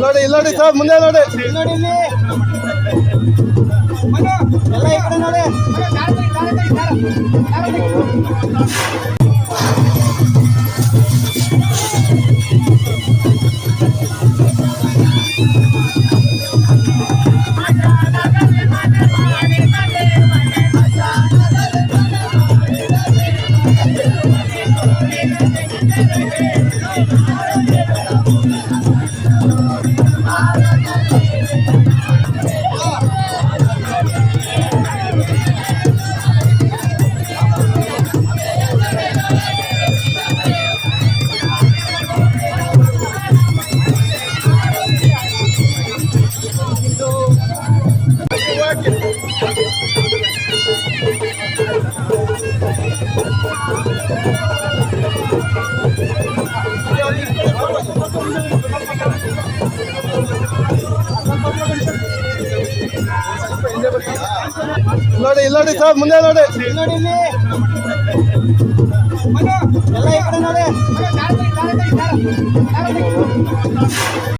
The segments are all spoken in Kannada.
ನೋಡಿ ಇಲ್ಲೋಡಿ ಸರ್, ಮುಂದೆ ನೋಡಿ ನೋಡಿ, ಇಲ್ಲಿ ಎಲ್ಲ ಈ ಕಡೆ ನೋಡಿ. ನೋಡಿ ಇಲ್ಲೋಡಿ ಸರ್, ಮುಂದೆ ನೋಡಿ ನೋಡಿ, ಇಲ್ಲಿ ಎಲ್ಲ ಈ ಕಡೆ ನೋಡಿ.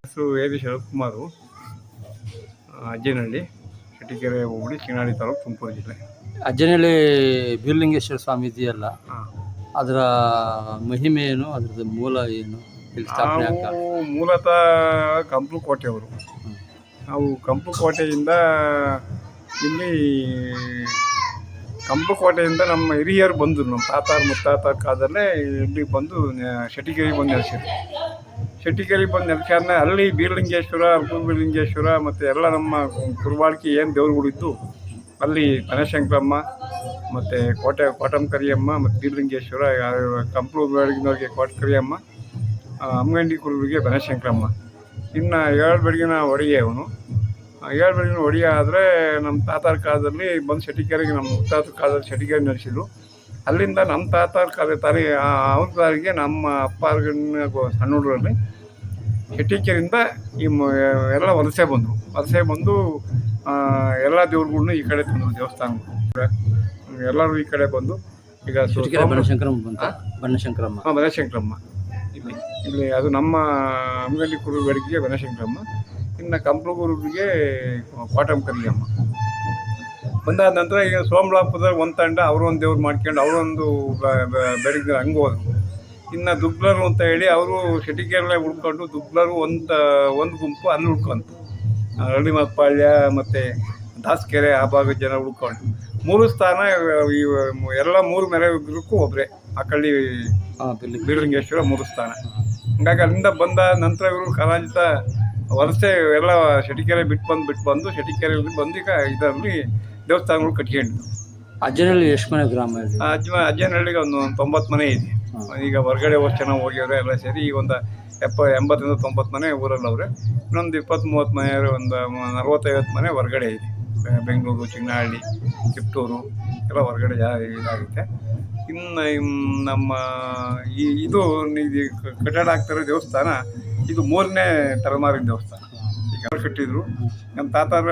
ಹೆಸರು ಎ ವಿ ಶಿವಕುಮಾರು, ಅಜ್ಜನಹಳ್ಳಿ, ಶೆಟ್ಟಿಕೆರೆ ಹೋಬಳಿ, ಚಿಂಗಾಡಿ ತಾಲೂಕು, ತುಮಕೂರು ಜಿಲ್ಲೆ. ಅಜ್ಜನಹಳ್ಳಿ ಬೀರಲಿಂಗೇಶ್ವರ ಸ್ವಾಮಿ ಇದೆಯಲ್ಲ, ಅದರ ಮಹಿಮೆ ಏನು, ಅದರದ್ದು ಮೂಲ ಏನು, ನಾವು ಮೂಲತಃ ಕಂಪ್ಲು ಕೋಟೆಯವರು. ನಾವು ಕಂಪ್ಲು ಕೋಟೆಯಿಂದ ಇಲ್ಲಿ ಕಂಪ್ಲು ಕೋಟೆಯಿಂದ ನಮ್ಮ ಹಿರಿಯರು ಬಂದರು, ನಮ್ಮ ತಾತಾರ ಮುತ್ತಾತಾರ ಕಾಲದಲ್ಲೇ ಇಲ್ಲಿ ಬಂದು ಶೆಟ್ಟಿಗೆರೆಗೆ ಬಂದು ನೆಲೆಸಿದ್ರು. ಶೆಟ್ಟಿಗೆರೆಗೆ ಬಂದು ನೆಲೆಸ್ಯಾರನ್ನ ಅಲ್ಲಿ ಬೀರಲಿಂಗೇಶ್ವರ, ಬೀರಲಿಂಗೇಶ್ವರ ಮತ್ತು ಎಲ್ಲ ನಮ್ಮ ಕುರುಬಾಳ್ಕಿ ಏನು ದೇವ್ರುಗಳಿದ್ದು ಅಲ್ಲಿ ಬನಶಂಕರಮ್ಮ ಮತ್ತು ಕೋಟಮ್ ಕರಿಯಮ್ಮ ಮತ್ತು ಬೀರಲಿಂಗೇಶ್ವರ, ಕಂಪ್ಲು ಬೆಳಗಿನವ್ರಿಗೆ ಕರಿಯಮ್ಮ, ಅಮ್ಮಗಂಡಿ ಕುರುಬರಿಗೆ ಬನಶಂಕರಮ್ಮ. ಇನ್ನು ಏಳು ಬೆಳಗಿನ ಒಡೆಯ ಅವನು. ಏಳು ಬೆಳಗಿನ ಒಡೆಯ ಆದರೆ ನಮ್ಮ ತಾತಾರ ಕಾಲದಲ್ಲಿ ಬಂದು ಶೆಟ್ಟಿಗೆರೆಗೆ, ನಮ್ಮ ಮುತ್ತಾತರ ಕಾಲದಲ್ಲಿ ಶೆಟ್ಟಿಗೆರೆ ನಡೆಸಿದ್ರು. ಅಲ್ಲಿಂದ ನಮ್ಮ ತಾತಾರ ಕಾಲ ಅವ್ರ ತಾರಿಗೆ ನಮ್ಮ ಅಪ್ಪಾರ್ಗನ್ನ ಸಣ್ಣ ಹುಡುಗರಲ್ಲಿ ಶೆಟ್ಟಿಗೆರೆಯಿಂದ ಈ ಎಲ್ಲ ವಲಸೆ ಬಂದು ಎಲ್ಲ ದೇವ್ರುಗಳ್ನು ಈ ಕಡೆ ತಂದರು, ದೇವಸ್ಥಾನಗಳು ಎಲ್ಲರೂ ಈ ಕಡೆ ಬಂದು ಈಗ ಬನಶಂಕರಮ್ಮ ಇಲ್ಲಿ ಅದು ನಮ್ಮ ಅಮ್ಮಗಂಡಿ ಕುರುಬರಿಗೆ ಬನಶಂಕರಮ್ಮ. ಇನ್ನು ಕಂಪ್ಲೂರಿಗೆ ಕೋಟಮ್ ಕರಿಯಮ್ಮ. ಬಂದಾದ ನಂತರ ಈಗ ಸೋಮಲಾಪುರದಾಗ ಒಂದು ತಂಡ ಅವರೊಂದು ದೇವ್ರು ಮಾಡ್ಕೊಂಡು ಅವರೊಂದು ಬೆಳಗ್ಗೆ ಹಂಗೆ ಹೋದ್ರು. ಇನ್ನು ದುಗ್ಲರು ಅಂತ ಹೇಳಿ ಅವರು ಶೆಟ್ಟಿಗೆರೆ ಉಳ್ಕೊಂಡು ದುಗ್ಲರು ಒಂದು ಗುಂಪು ಅಲ್ಲಿ ಉಳ್ಕೊಂತು. ಹಳ್ಳಿಮತ್ಪಾಳ್ಯ ಮತ್ತು ದಾಸಕೆರೆ ಆ ಭಾಗದ ಜನ ಉಳ್ಕೊಂಡು ಮೂರು ಸ್ಥಾನ ಎಲ್ಲ ಮೂರು ಮೆರೆ ವಿಗ್ರಹಕ್ಕೂ ಒಬ್ಬರೇ ಅಕಳ್ಳಿ ಬೀರಲಿಂಗೇಶ್ವರ ಮೂರು ಸ್ಥಾನ. ಹಂಗಾಗಿ ಅಲ್ಲಿಂದ ಬಂದ ನಂತರ ಇವರು ಕಾಲಾಂಜಿತ ವಲಸೆ ಎಲ್ಲ ಶೆಟ್ಟಿಗೆರೆ ಬಿಟ್ಟು ಬಂದು ಶೆಟ್ಟಿಗೆರೆಯಲ್ಲಿ ಬಂದು ಈಗ ಇದರಲ್ಲಿ ದೇವಸ್ಥಾನಗಳು ಕಟ್ಕೊಂಡಿದ್ದು. ಅಜ್ಜನಹಳ್ಳಿ ಎಷ್ಟು ಮನೆ ಗ್ರಾಮ ಇದೆ? ಅಜ್ಜನಹಳ್ಳಿಗೆ ಒಂದು 90 ಮನೆ ಇದೆ. ಈಗ ಹೊರಗಡೆ ಹೋಗಿ ಚೆನ್ನಾಗಿ ಹೋಗ್ಯವ್ರೆ ಎಲ್ಲ ಸೇರಿ. ಈಗ ಒಂದು 80-90 ಮನೆ ಊರಲ್ಲಿ ಅವ್ರೆ. ಇನ್ನೊಂದು 20-30 ಮನೆ, ಒಂದು 40-50 ಮನೆ ಹೊರಗಡೆ ಇದೆ. ಬೆಂಗಳೂರು, ಚಿನ್ನಹಳ್ಳಿ, ತಿಪ್ಟೂರು ಎಲ್ಲ ಹೊರಗಡೆ ಇದಾಗುತ್ತೆ. ಇನ್ನು ನಮ್ಮ ಇದು ಕಟ್ಟಡ ಆಗ್ತಿರೋ ದೇವಸ್ಥಾನ ಇದು 3ನೇ ತಲೆಮಾರಿನ ದೇವಸ್ಥಾನ. ಈಗ ಕಟ್ಟಿದ್ರು ನಮ್ಮ ತಾತಾರ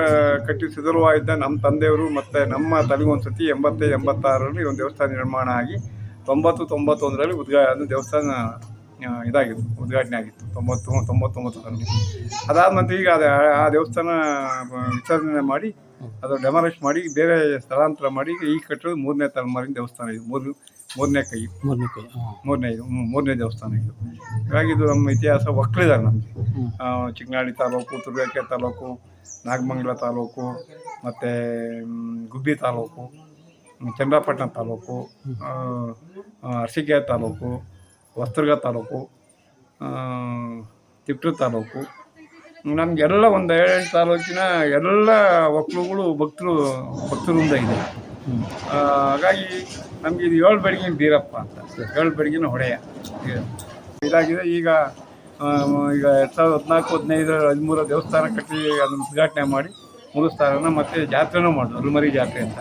ಕಟ್ಟಿಸಿದ್ರು ಆಯ್ತಾ. ನಮ್ಮ ತಂದೆಯವರು ಮತ್ತು ನಮ್ಮ ತಲೆಗೊಂದ್ಸತಿ 80-86ರಲ್ಲಿ ಒಂದು ದೇವಸ್ಥಾನ ನಿರ್ಮಾಣ ಆಗಿ 90-91ರಲ್ಲಿ ದೇವಸ್ಥಾನ ಇದಾಗಿತ್ತು, ಉದ್ಘಾಟನೆ ಆಗಿತ್ತು 90-99ರಲ್ಲಿ. ಅದಾದ ನಂತರ ಈಗ ಆ ದೇವಸ್ಥಾನ ವಿಸರ್ಜನೆ ಮಾಡಿ ಅದು ಡೆಮಾಲಿಷ್ ಮಾಡಿ ಬೇರೆ ಸ್ಥಳಾಂತರ ಮಾಡಿ ಈಗ ಕಟ್ಟಿರೋದು 3ನೇ ತಲೆಮಾರಿನ ದೇವಸ್ಥಾನ. ಇದು ಮೂರನೇ ದೇವಸ್ಥಾನ ಇದು. ಹಾಗಾಗಿ ಇದು ನಮ್ಮ ಇತಿಹಾಸ ಒಕ್ಕಲಿದ್ದಾರೆ ನಮಗೆ. ಚಿಕ್ಕನಾಡಿ ತಾಲೂಕು, ತುರುವೇಕೆರೆ ತಾಲೂಕು, ನಾಗಮಂಗಲ ತಾಲೂಕು, ಮತ್ತು ಗುಬ್ಬಿ ತಾಲೂಕು, ಚನ್ನರಾಯಪಟ್ಟಣ ತಾಲೂಕು, ಅರಸೀಕೆರೆ ತಾಲೂಕು, ಹೊಸದುರ್ಗ ತಾಲೂಕು, ತಿಪ್ಟೂರು ತಾಲೂಕು, ನಮಗೆಲ್ಲ ಒಂದು 7 ತಾಲೂಕಿನ ಎಲ್ಲ ಒಕ್ಕಲುಗಳು ಭಕ್ತರಿಂದ ಇದೆ. ಹಾಗಾಗಿ ನಮಗೆ ಇದು 7 ಬೆಳಗಿನ ಬೀರಪ್ಪ ಅಂತ, 7 ಬೆಳಗಿನ ಹೊಡೆಯ ಇದಾಗಿದೆ. ಈಗ 2014-15 ದೇವಸ್ಥಾನ ಕಟ್ಟಿ ಅದನ್ನು ಉದ್ಘಾಟನೆ ಮಾಡಿ ಮುಗಿಸ್ತಾರನ್ನ ಮತ್ತೆ ಜಾತ್ರೆನೂ ಮಾಡೋದು, ಅರುಮರಿ ಜಾತ್ರೆ ಅಂತ.